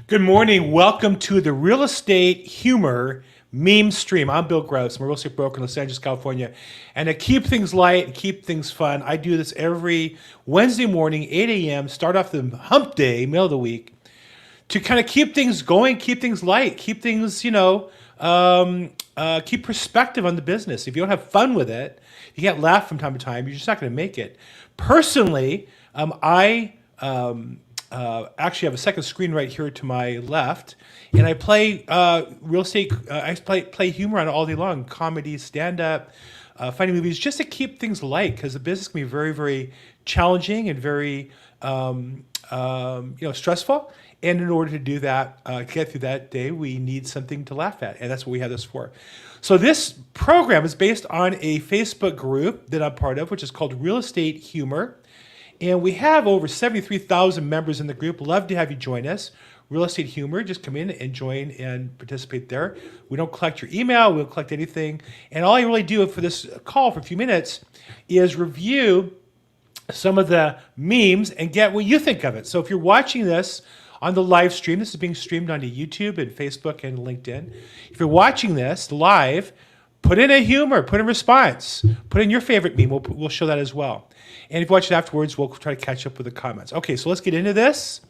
Good morning. Welcome to the Real Estate Humor Meme Stream. I'm Bill Gross. I'm a real estate broker in Los Angeles, California. And to keep things light and keep things fun, I do this every Wednesday morning, 8 a.m., start off the hump day, middle of the week, to kind of keep things going, keep things light, keep things, keep perspective on the business. If you don't have fun with it, you can't laugh from time to time, you're just not going to make it. Personally, I actually have a second screen right here to my left, and I play real estate. I play humor on it all day long, comedy, stand up, funny movies, just to keep things light because the business can be very, very challenging and very stressful. And in order to do that, get through that day, we need something to laugh at, and that's what we have this for. So this program is based on a Facebook group that I'm part of, which is called Real Estate Humor. And we have over 73,000 members in the group. Love to have you join us. Real Estate Humor, just come in and join and participate there. We don't collect your email. We don't collect anything. And all I really do for this call for a few minutes is review some of the memes and get what you think of it. So if you're watching this on the live stream, this is being streamed onto YouTube and Facebook and LinkedIn. If you're watching this live, put in a humor, put in response, put in your favorite meme. We'll show that as well. And if you watch it afterwards, we'll try to catch up with the comments. Okay, so let's get into this.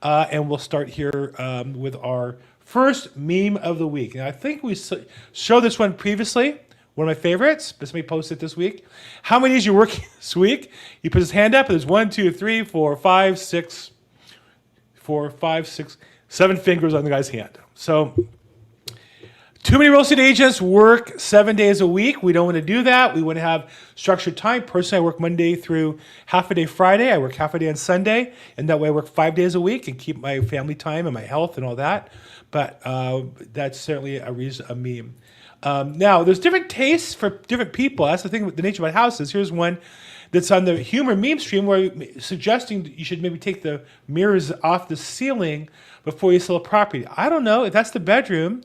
And we'll start here with our first meme of the week. And I think we showed this one previously, one of my favorites, but somebody posted it this week. How many days are you working this week? He put his hand up, and there's 1, 2, 3, 4, 5, 6, 7 fingers on the guy's hand. So too many real estate agents work 7 days a week. We don't want to do that. We want to have structured time. Personally, I work Monday through half a day Friday. I work half a day on Sunday. And that way I work 5 days a week and keep my family time and my health and all that. But that's certainly a meme. Now, there's different tastes for different people. That's the thing with the nature of my houses. Here's one that's on the humor meme stream where suggesting that you should maybe take the mirrors off the ceiling before you sell a property. I don't know if that's the bedroom.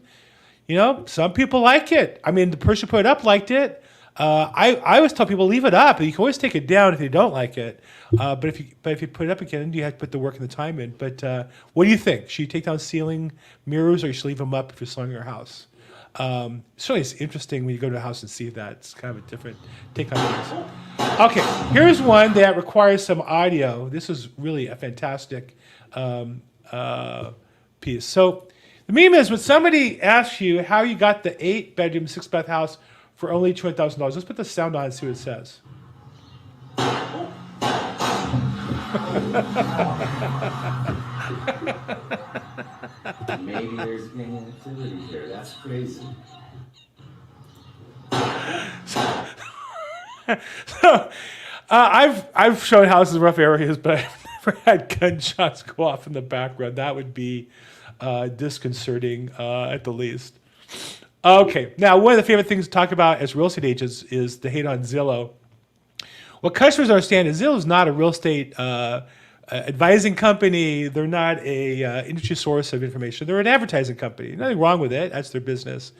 You know, some people like it. I mean, the person who put it up liked it. I always tell people leave it up. You can always take it down if you don't like it. But if you put it up again, you have to put the work and the time in. But what do you think? Should you take down ceiling mirrors, or you should leave them up if you're selling your house? Certainly, it's interesting when you go to a house and see that. It's kind of a different take on things. Okay, here's one that requires some audio. This is really a fantastic piece. So the meme is when somebody asks you how you got the 8-bedroom, 6-bath house for only $200,000. Let's put the sound on and see what it says. Maybe there's gang activity here. That's crazy. So, I've shown houses in rough areas, but I've never had gunshots go off in the background. That would be disconcerting at the least. Okay, now one of the favorite things to talk about as real estate agents is the hate on Zillow. What customers understand is Zillow is not a real estate advising company. They're not a industry source of information. They're an advertising company. Nothing wrong with it. That's their business.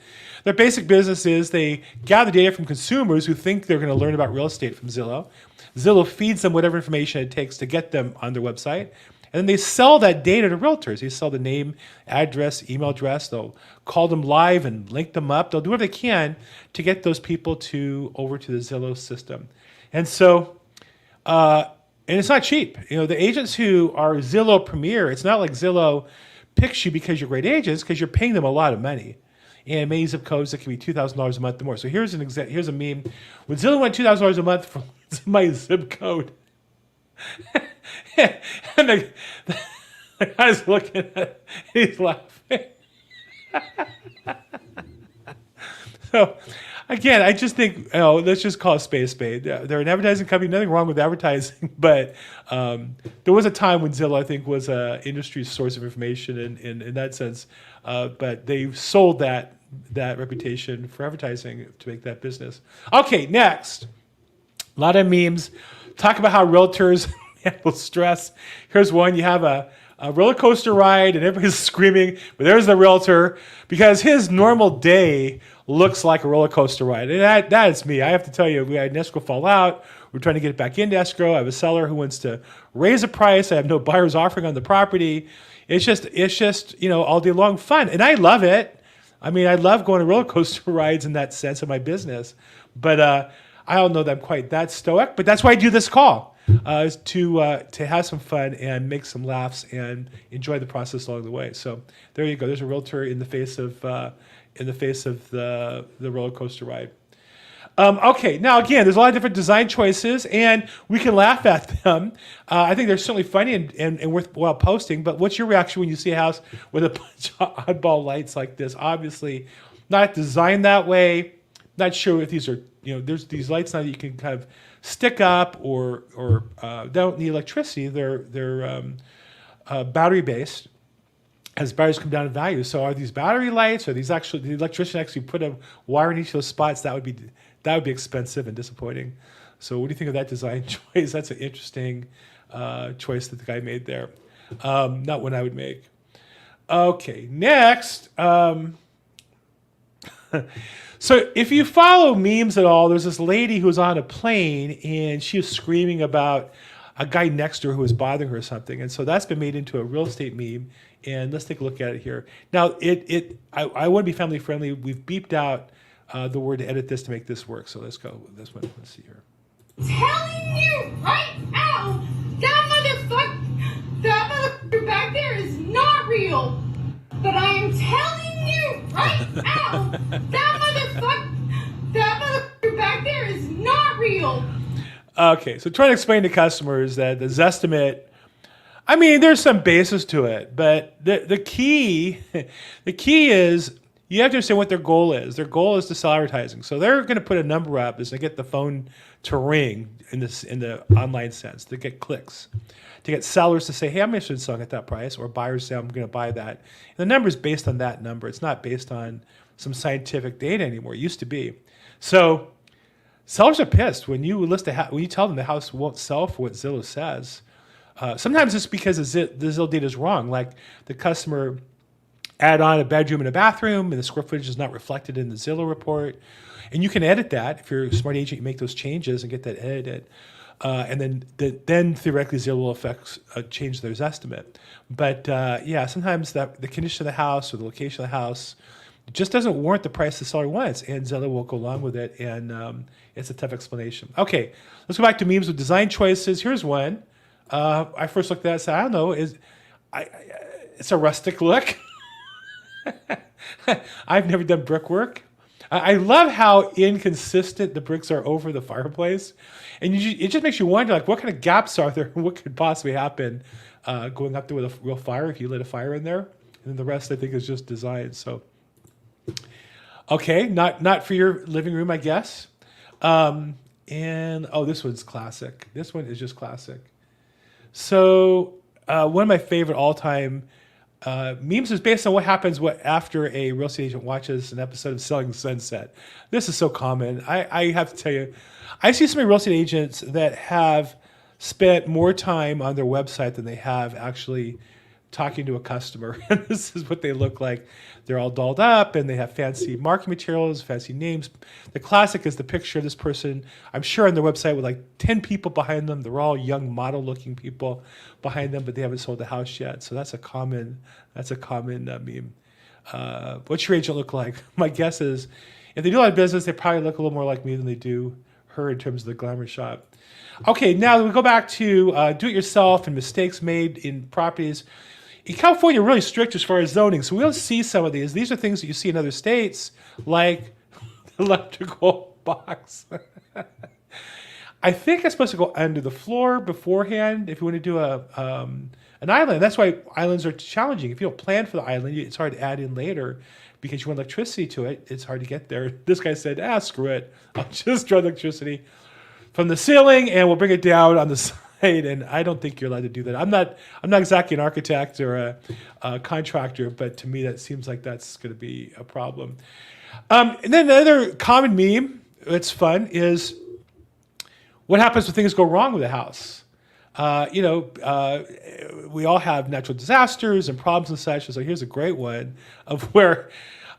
Their basic business is they gather data from consumers who think they're going to learn about real estate from Zillow. Zillow feeds them whatever information it takes to get them on their website. And then they sell that data to realtors. They sell the name, address, email address. They'll call them live and link them up. They'll do whatever they can to get those people over to the Zillow system. And so, and it's not cheap. You know, the agents who are Zillow Premier, it's not like Zillow picks you because you're great agents, because you're paying them a lot of money. And many zip codes that can be $2,000 a month or more. So here's here's a meme. When Zillow went $2,000 a month for my zip code, and the guy's looking at it, he's laughing. So, again, I just think, let's just call a spade a spade. They're an advertising company, nothing wrong with advertising, but there was a time when Zillow, I think, was an industry source of information in that sense, but they sold that reputation for advertising to make that business. Okay, next. A lot of memes. Talk about how realtors handle stress. Here's one. You have a roller coaster ride and everybody's screaming, but there's the realtor because his normal day looks like a roller coaster ride. And that is me. I have to tell you, we had an escrow fall out. We're trying to get it back into escrow. I have a seller who wants to raise a price. I have no buyers offering on the property. It's just all day long fun, and I love it. I mean, I love going on roller coaster rides in that sense of my business, but I don't know that I'm quite that stoic. But that's why I do this call, is to have some fun and make some laughs and enjoy the process along the way. So there you go. There's a realtor in the face of the roller coaster ride. Okay, now again, there's a lot of different design choices, and we can laugh at them. I think they're certainly funny and worthwhile posting, but what's your reaction when you see a house with a bunch of oddball lights like this? Obviously, not designed that way. Not sure if these are, there's these lights now that you can kind of stick up or they don't need electricity. They're battery-based. As batteries come down in value. So are these battery lights? Are these actually, the electrician actually put a wire in each of those spots? That would be expensive and disappointing. So what do you think of that design choice? That's an interesting choice that the guy made there. Not one I would make. Okay, next. So if you follow memes at all, there's this lady who was on a plane and she was screaming about a guy next to her who was bothering her or something. And so that's been made into a real estate meme. And let's take a look at it here. Now, I want to be family friendly. We've beeped out the word to edit this to make this work. So let's go with this one. Let's see here. Telling you right now, that motherfucker back there is not real. But I am telling you right now, that motherfucker back there is not real. Okay, so trying to explain to customers that the Zestimate, I mean, there's some basis to it, but the key is you have to understand what their goal is. Their goal is to sell advertising. So they're going to put a number up as they get the phone to ring in the online sense, to get clicks, to get sellers to say, hey, I'm interested in selling at that price, or buyers say, I'm going to buy that. And the number is based on that number. It's not based on some scientific data anymore. It used to be. So sellers are pissed when you when you tell them the house won't sell for what Zillow says. Sometimes it's because the Zillow data is wrong. Like the customer add on a bedroom and a bathroom, and the square footage is not reflected in the Zillow report. And you can edit that. If you're a smart agent, you make those changes and get that edited. And then theoretically Zillow will change their estimate. But sometimes the condition of the house or the location of the house just doesn't warrant the price the seller wants, and Zillow will go along with it, and it's a tough explanation. Okay, let's go back to memes with design choices. Here's one. I first looked at it and said, I don't know, it's a rustic look. I've never done brickwork. I love how inconsistent the bricks are over the fireplace. And it just makes you wonder, like, what kind of gaps are there? What could possibly happen going up there with a real fire if you lit a fire in there? And then the rest, I think, is just design. So, okay, not for your living room, I guess. This one's classic. This one is just classic. So one of my favorite all-time memes is based on what happens after a real estate agent watches an episode of Selling Sunset. This is so common. I have to tell you, I see so many real estate agents that have spent more time on their website than they have actually talking to a customer. And this is what they look like. They're all dolled up and they have fancy marketing materials, fancy names. The classic is the picture of this person, I'm sure on their website with like 10 people behind them. They're all young model looking people behind them, but they haven't sold the house yet. So that's a common meme. What's your agent look like? My guess is if they do a lot of business, they probably look a little more like me than they do her in terms of the glamour shot. Okay, now we go back to do-it-yourself and mistakes made in properties. In California, we're really strict as far as zoning, so we'll see some of these. These are things that you see in other states, like the electrical box. I think it's supposed to go under the floor beforehand if you want to do an island. That's why islands are challenging. If you don't plan for the island, it's hard to add in later because you want electricity to it. It's hard to get there. This guy said, screw it. I'll just draw the electricity from the ceiling and we'll bring it down on the side. And I don't think you're allowed to do that. I'm not exactly an architect or a contractor, but to me that seems like that's going to be a problem. And then another common meme that's fun is what happens when things go wrong with a house. We all have natural disasters and problems and such. So here's a great one of where,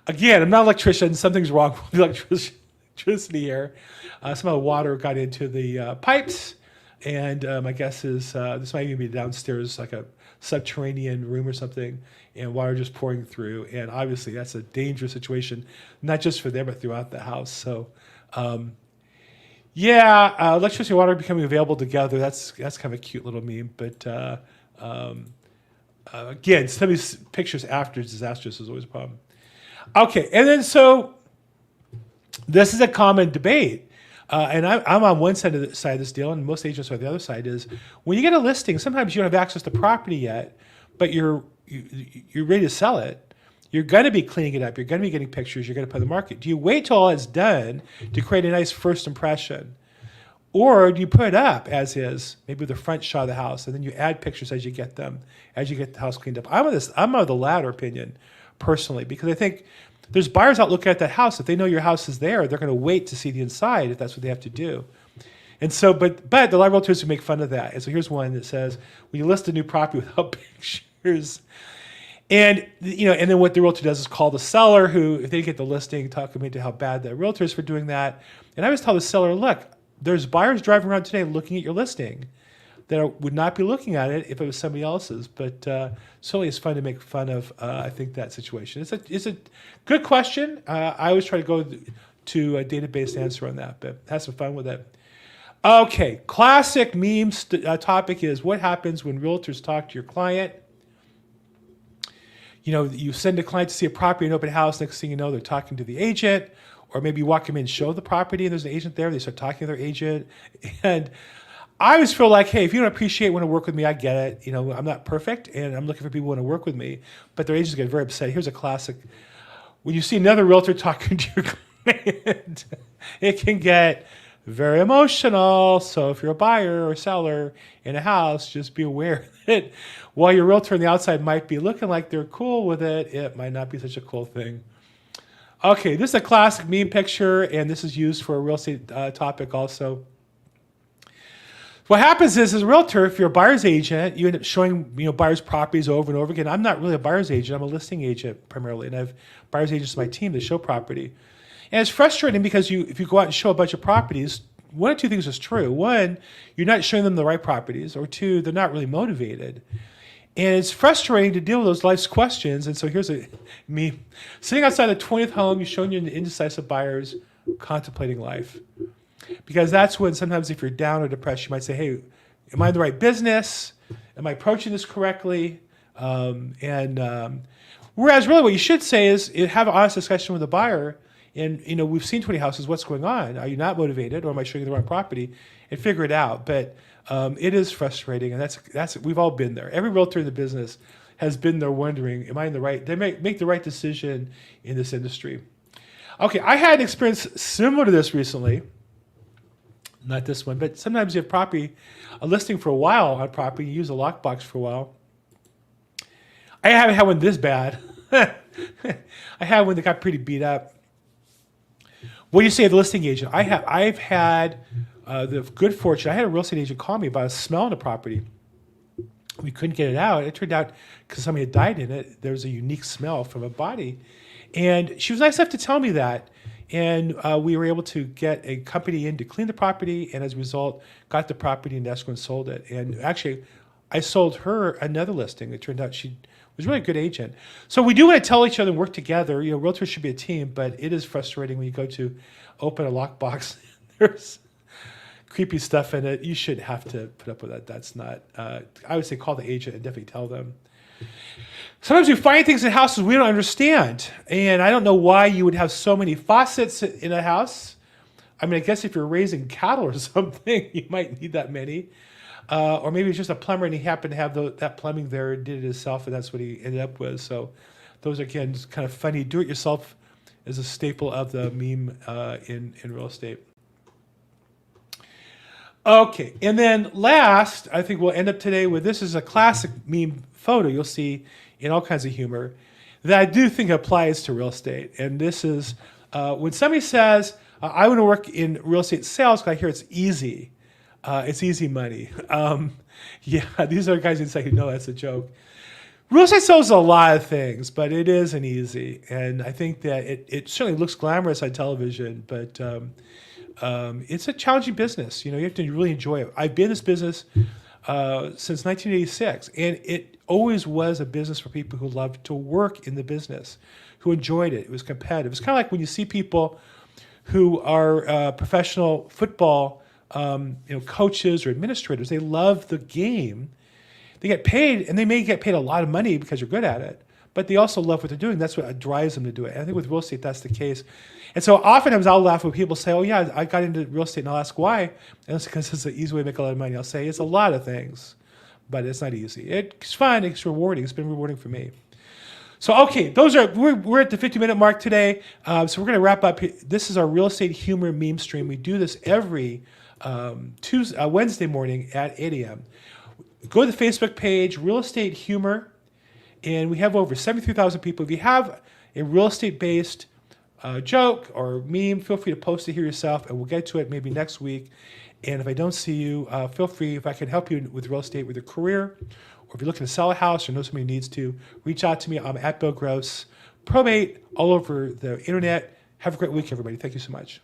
again, I'm not an electrician. Something's wrong with the electricity here. Some of the water got into the pipes, and my guess is this might even be downstairs, like a subterranean room or something, and water just pouring through. And obviously, that's a dangerous situation, not just for them, but throughout the house. So, electricity and water becoming available together. That's kind of a cute little meme. But again, some of these pictures after disasters is always a problem. Okay, and then so this is a common debate. And I'm on one side of this deal, and most agents are on the other side. Is when you get a listing, sometimes you don't have access to property yet, but you're ready to sell it. You're going to be cleaning it up. You're going to be getting pictures. You're going to put it in the market. Do you wait till all it's done to create a nice first impression, or do you put it up as is, maybe with the front shot of the house, and then you add pictures as you get them, as you get the house cleaned up? I'm of the latter opinion, personally, because I think there's buyers out looking at that house. If they know your house is there, they're going to wait to see the inside if that's what they have to do. And so, but the lot of realtors who make fun of that. And so here's one that says, when you list a new property without pictures, and then what the realtor does is call the seller who, if they get the listing, talk about how bad the realtor is for doing that. And I always tell the seller, look, there's buyers driving around today looking at your listing that would not be looking at it if it was somebody else's. But certainly it's fun to make fun of, I think, that situation. It's a good question. I always try to go to a database answer on that, but have some fun with it. Okay, classic meme topic is what happens when realtors talk to your client. You send a client to see a property in an open house. Next thing you know, they're talking to the agent, or maybe you walk them in and show the property, and there's an agent there. They start talking to their agent, and I always feel like, hey, if you don't appreciate, want to work with me, I get it. I'm not perfect, and I'm looking for people who want to work with me, but their agents get very upset. Here's a classic: when you see another realtor talking to your client, it can get very emotional. So if you're a buyer or seller in a house, just be aware that while your realtor on the outside might be looking like they're cool with it, it might not be such a cool thing. Okay, this is a classic meme picture, and this is used for a real estate topic also. What happens is, as a realtor, if you're a buyer's agent, you end up showing buyers' properties over and over again. I'm not really a buyer's agent. I'm a listing agent primarily, and I have buyer's agents on my team that show property. And it's frustrating because if you go out and show a bunch of properties, one or two things is true. One, you're not showing them the right properties, or two, they're not really motivated. And it's frustrating to deal with those life's questions. And so here's me sitting outside the 20th home, you're showing you indecisive buyers contemplating life. Because that's when sometimes if you're down or depressed, you might say, hey, am I in the right business? Am I approaching this correctly? Whereas really what you should say is have an honest discussion with the buyer. And, we've seen 20 houses. What's going on? Are you not motivated, or am I showing you the wrong property? And figure it out. But it is frustrating, and that's we've all been there. Every realtor in the business has been there wondering, am I in the right? They make the right decision in this industry. Okay, I had an experience similar to this recently. Not this one, but sometimes you have a listing for a while on property, you use a lockbox for a while. I haven't had one this bad. I had one that got pretty beat up. What do you say to the listing agent? I've had the good fortune. I had a real estate agent call me about a smell in the property. We couldn't get it out. It turned out because somebody had died in it, there was a unique smell from a body. And she was nice enough to tell me that. And we were able to get a company in to clean the property, and as a result, got the property in escrow and sold it. And actually, I sold her another listing. It turned out she was really a good agent. So we do want to tell each other and work together. Realtors should be a team, but it is frustrating when you go to open a lockbox. There's creepy stuff in it. You shouldn't have to put up with that. That's not, I would say call the agent and definitely tell them. Sometimes we find things in houses we don't understand. And I don't know why you would have so many faucets in a house. I mean, I guess if you're raising cattle or something, you might need that many. Or maybe it's just a plumber and he happened to have that plumbing there and did it himself, and that's what he ended up with. So those are, again, just kind of funny. Do-it-yourself is a staple of the meme in real estate. Okay, and then last, I think we'll end up today with, this is a classic meme photo you'll see in all kinds of humor that I do think applies to real estate. And this is when somebody says, I want to work in real estate sales because I hear it's easy. It's easy money. Yeah, these are guys inside who know that's a joke. Real estate sells a lot of things, but it isn't easy. And I think that it certainly looks glamorous on television, but it's a challenging business. You know, you have to really enjoy it. I've been in this business since 1986, and it always was a business for people who loved to work in the business, who enjoyed it. It was competitive. It's kind of like when you see people who are professional football, coaches or administrators. They love the game. They get paid, and they may get paid a lot of money because you're good at it, but they also love what they're doing. That's what drives them to do it. And I think with real estate, that's the case. And so oftentimes I'll laugh when people say, oh yeah, I got into real estate, and I'll ask why. And it's because it's an easy way to make a lot of money. I'll say it's a lot of things, but it's not easy. It's fun, it's rewarding. It's been rewarding for me. So, okay, we're at the 50-minute mark today. So we're going to wrap up. This is our real estate humor meme stream. We do this every Wednesday morning at 8 a.m. Go to the Facebook page, Real Estate Humor, and we have over 73,000 people. If you have a real estate-based joke or meme, feel free to post it here yourself, and we'll get to it maybe next week. And if I don't see you, feel free, if I can help you with real estate with your career, or if you're looking to sell a house or know somebody who needs to, reach out to me. I'm at Bill Gross. Probate all over the internet. Have a great week, everybody. Thank you so much.